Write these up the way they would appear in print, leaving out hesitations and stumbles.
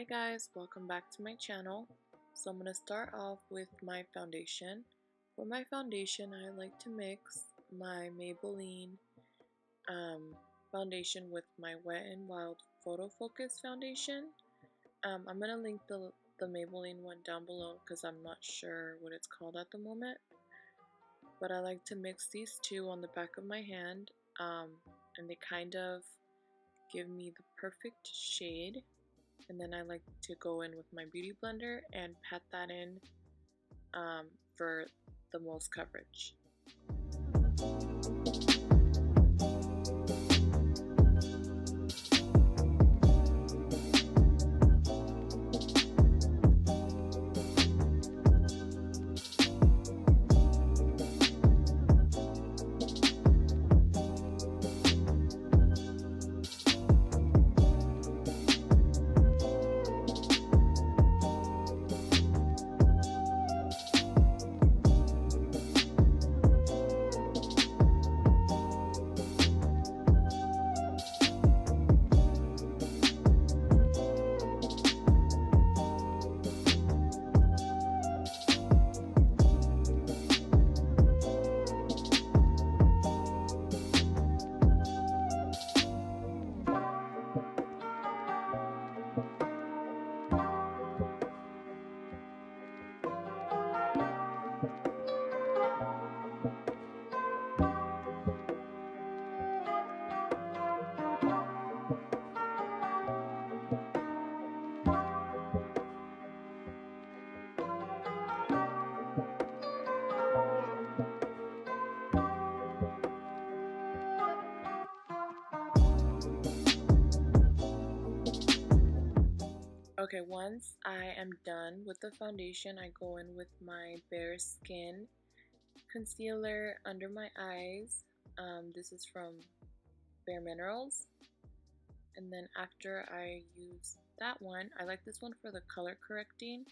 Hi guys, welcome back to my channel. So I'm going to start off with my foundation. For my foundation, I like to mix my Maybelline foundation with my Wet n Wild Photo Focus foundation. I'm going to link the Maybelline one down below because I'm not sure what it's called at the moment. But I like to mix these two on the back of my hand, and they kind of give me the perfect shade. And then I like to go in with my beauty blender and pat that in for the most coverage. Okay, once I am done with the foundation, I go in with my Bare Skin concealer under my eyes. This is from Bare Minerals. And then after I use that one, I like this one for the color correcting,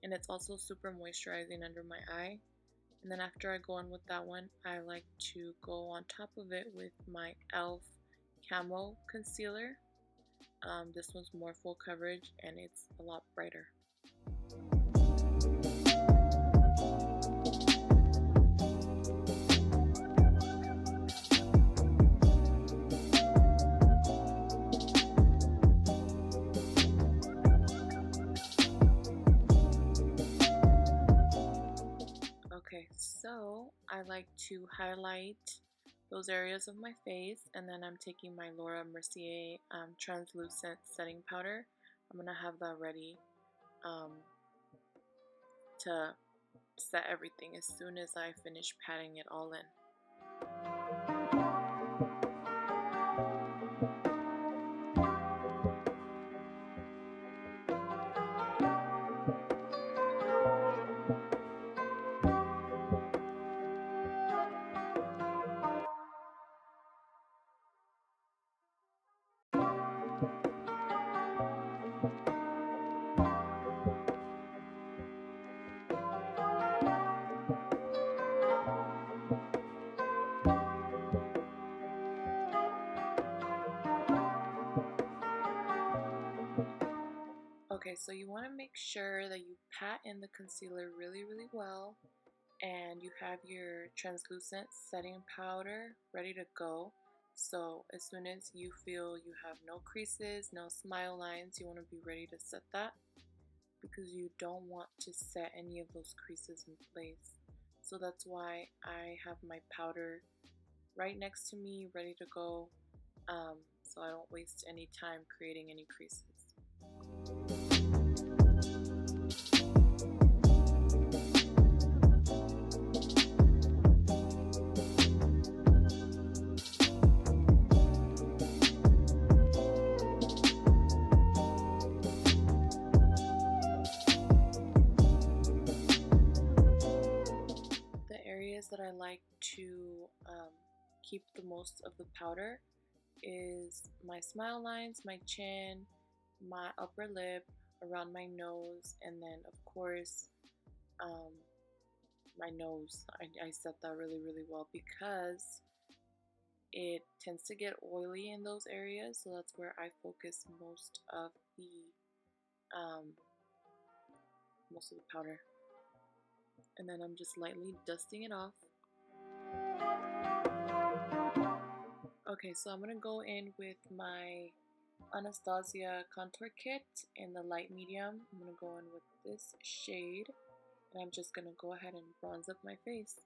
and it's also super moisturizing under my eye. And then after I go in with that one, I like to go on top of it with my e.l.f. Camel Concealer. This one's more full coverage and it's a lot brighter. Okay, so I like to highlight those areas of my face, and then I'm taking my Laura Mercier translucent setting powder. I'm gonna have that ready to set everything as soon as I finish patting it all in. Okay, so you want to make sure that you pat in the concealer really well, and you have your translucent setting powder ready to go. So as soon as you feel you have no creases, no smile lines, you want to be ready to set that, because you don't want to set any of those creases in place. So that's why I have my powder right next to me ready to go, so I don't waste any time creating any creases. That I like to keep the most of the powder is my smile lines, my chin, my upper lip, around my nose, and then of course my nose. I set that really well because it tends to get oily in those areas, so that's where I focus most of the most of the powder. And then I'm just lightly dusting it off. Okay, so I'm gonna go in with my Anastasia contour kit in the light medium. I'm gonna go in with this shade, and I'm just gonna go ahead and bronze up my face.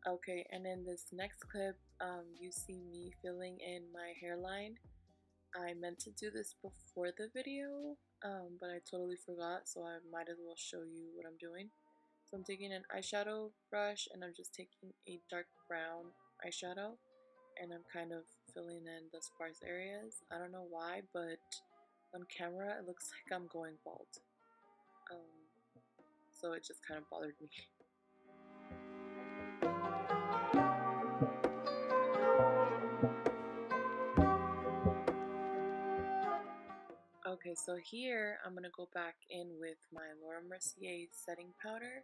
Okay, and in this next clip, you see me filling in my hairline. I meant to do this before the video, but I totally forgot, so I might as well show you what I'm doing. So I'm taking an eyeshadow brush, and I'm just taking a dark brown eyeshadow, and I'm kind of filling in the sparse areas. I don't know why, but on camera it looks like I'm going bald. So it just kind of bothered me. Okay, so here I'm gonna go back in with my Laura Mercier setting powder,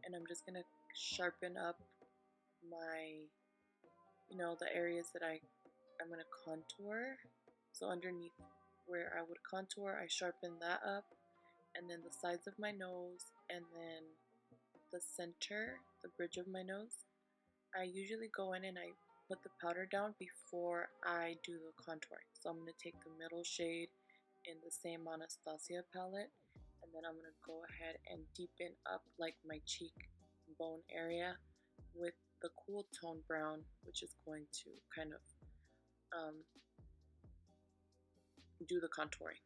and I'm just gonna sharpen up my, the areas that I'm gonna contour. So underneath where I would contour, I sharpen that up, and then the sides of my nose, and then the center, the bridge of my nose. I usually go in and I put the powder down before I do the contouring. So I'm gonna take the middle shade in the same Anastasia palette, and then I'm gonna go ahead and deepen up like my cheek bone area with the cool tone brown, which is going to kind of do the contouring.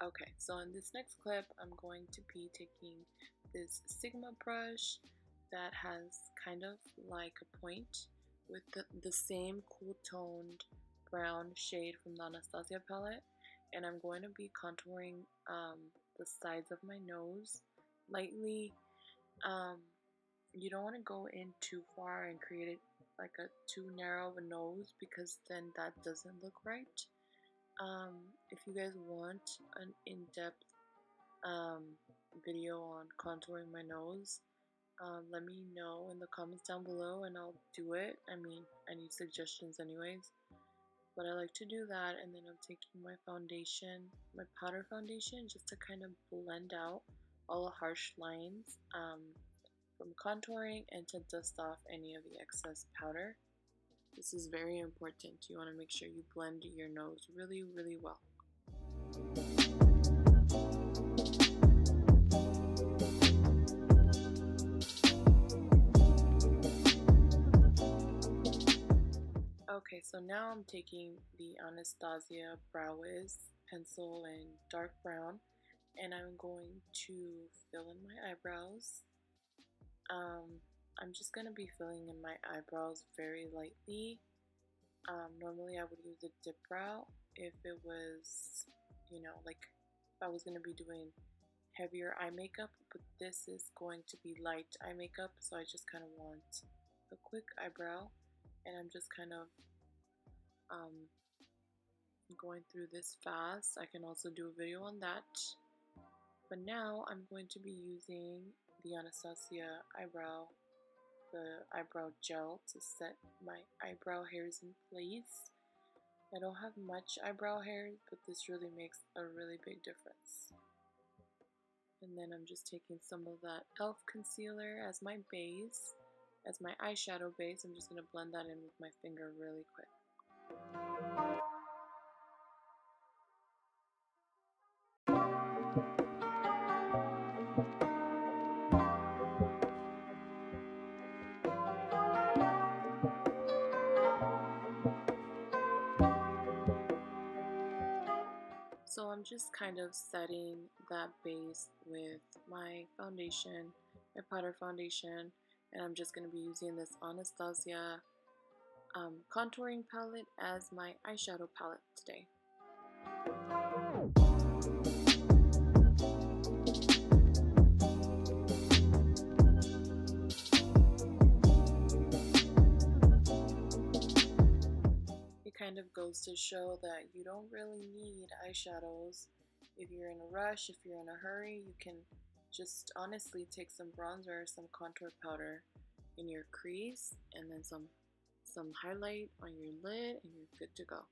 Okay, so in this next clip, I'm going to be taking this Sigma brush that has kind of like a point with the same cool toned brown shade from the Anastasia palette, and I'm going to be contouring the sides of my nose lightly. You don't want to go in too far and create it like a too narrow of a nose, because then that doesn't look right. If you guys want an in-depth video on contouring my nose, let me know in the comments down below and I'll do it. I mean, I need suggestions anyways, but I like to do that. And then I'm taking my foundation, my powder foundation, just to kind of blend out all the harsh lines from contouring and to dust off any of the excess powder. This is very important. You want to make sure you blend your nose really, really well. Okay, so now I'm taking the Anastasia Brow Wiz pencil in dark brown, and I'm going to fill in my eyebrows. I'm just going to be filling in my eyebrows very lightly. Normally I would use a dip brow if it was, like if I was going to be doing heavier eye makeup, but this is going to be light eye makeup, so I just kind of want a quick eyebrow, and I'm just kind of going through this fast. I can also do a video on that, but now I'm going to be using the Anastasia eyebrow the eyebrow gel to set my eyebrow hairs in place. I don't have much eyebrow hair, but this really makes a really big difference. And then I'm just taking some of that e.l.f. concealer as my base, as my eyeshadow base. I'm just going to blend that in with my finger really quick. So I'm just kind of setting that base with my foundation, my powder foundation, and I'm just going to be using this Anastasia contouring palette as my eyeshadow palette today. It kind of goes to show that you don't really need eyeshadows. If you're in a rush, if you're in a hurry, you can just honestly take some bronzer or some contour powder in your crease and then some highlight on your lid and you're good to go.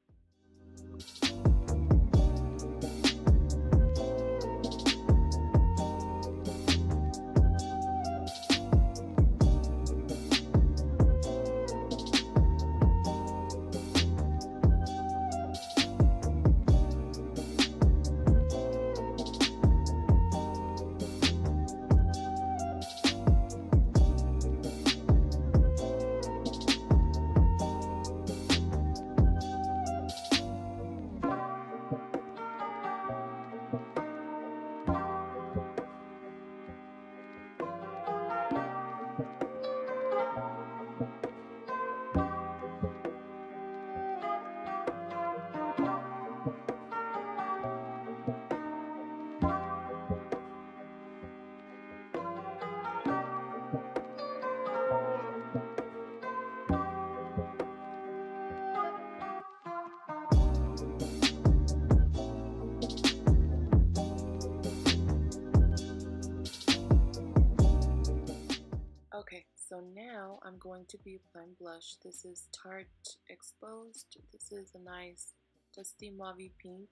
Okay, so now I'm going to be applying blush. This is Tarte Exposed. This is a nice dusty mauve pink.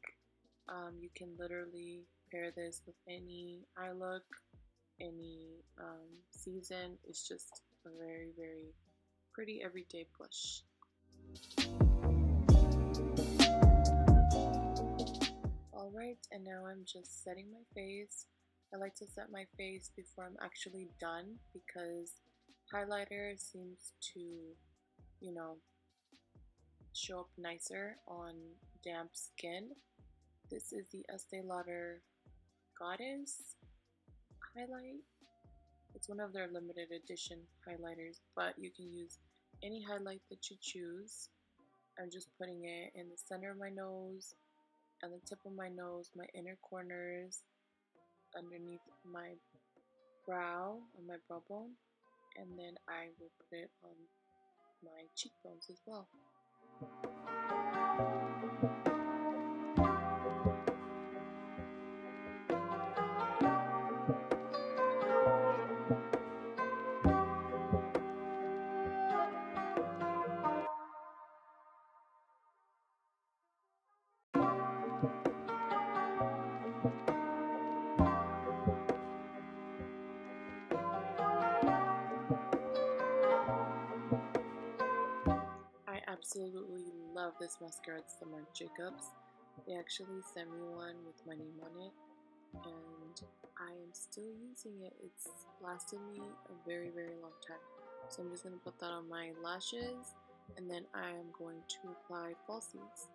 You can literally pair this with any eye look, any season. It's just a very, very pretty everyday blush. Alright, and now I'm just setting my face. I like to set my face before I'm actually done because highlighter seems to, you know, show up nicer on damp skin. This is the Estee Lauder Goddess highlight. It's one of their limited edition highlighters, but you can use any highlight that you choose. I'm just putting it in the center of my nose, and the tip of my nose, my inner corners, underneath my brow, on my brow bone, and then I will put it on my cheekbones as well. I absolutely love this mascara. It's the Marc Jacobs. They actually sent me one with my name on it, and I am still using it. It's lasted me a very, very long time. So I'm just going to put that on my lashes, and then I am going to apply falsies.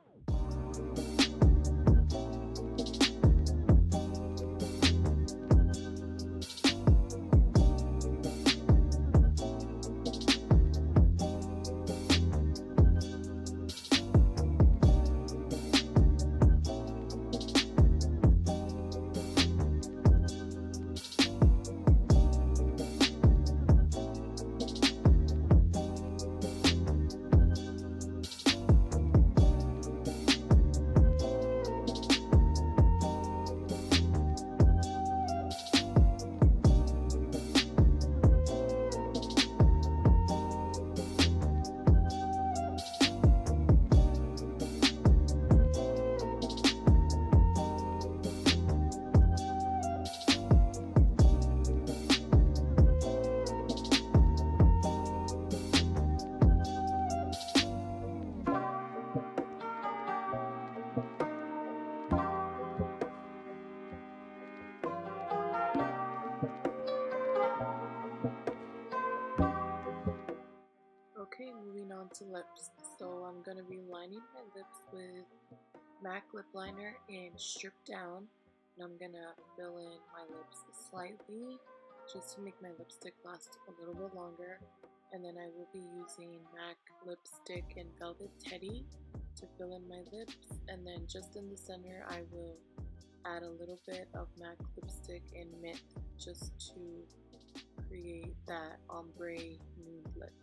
So I'm going to be lining my lips with MAC lip liner in Strip Down, and I'm going to fill in my lips slightly just to make my lipstick last a little bit longer. And then I will be using MAC lipstick in Velvet Teddy to fill in my lips, and then just in the center I will add a little bit of MAC lipstick in Mint just to create that ombre nude lip.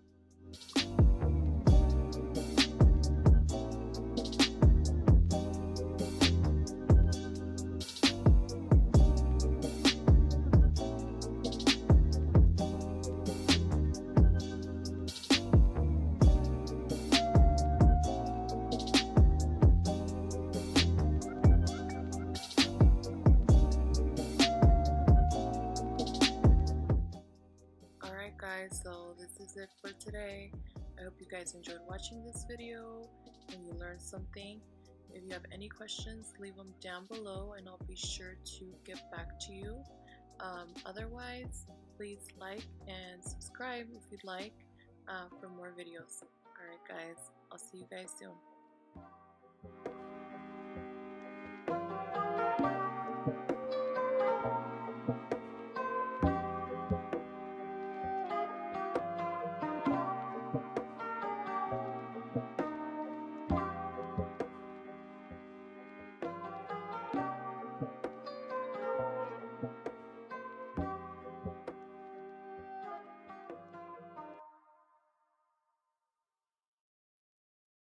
Alright guys, so this is it for today. I hope you guys enjoyed watching this video and you learned something. If you have any questions, leave them down below and I'll be sure to get back to you. Otherwise, please like and subscribe if you'd like for more videos. Alright guys, I'll see you guys soon.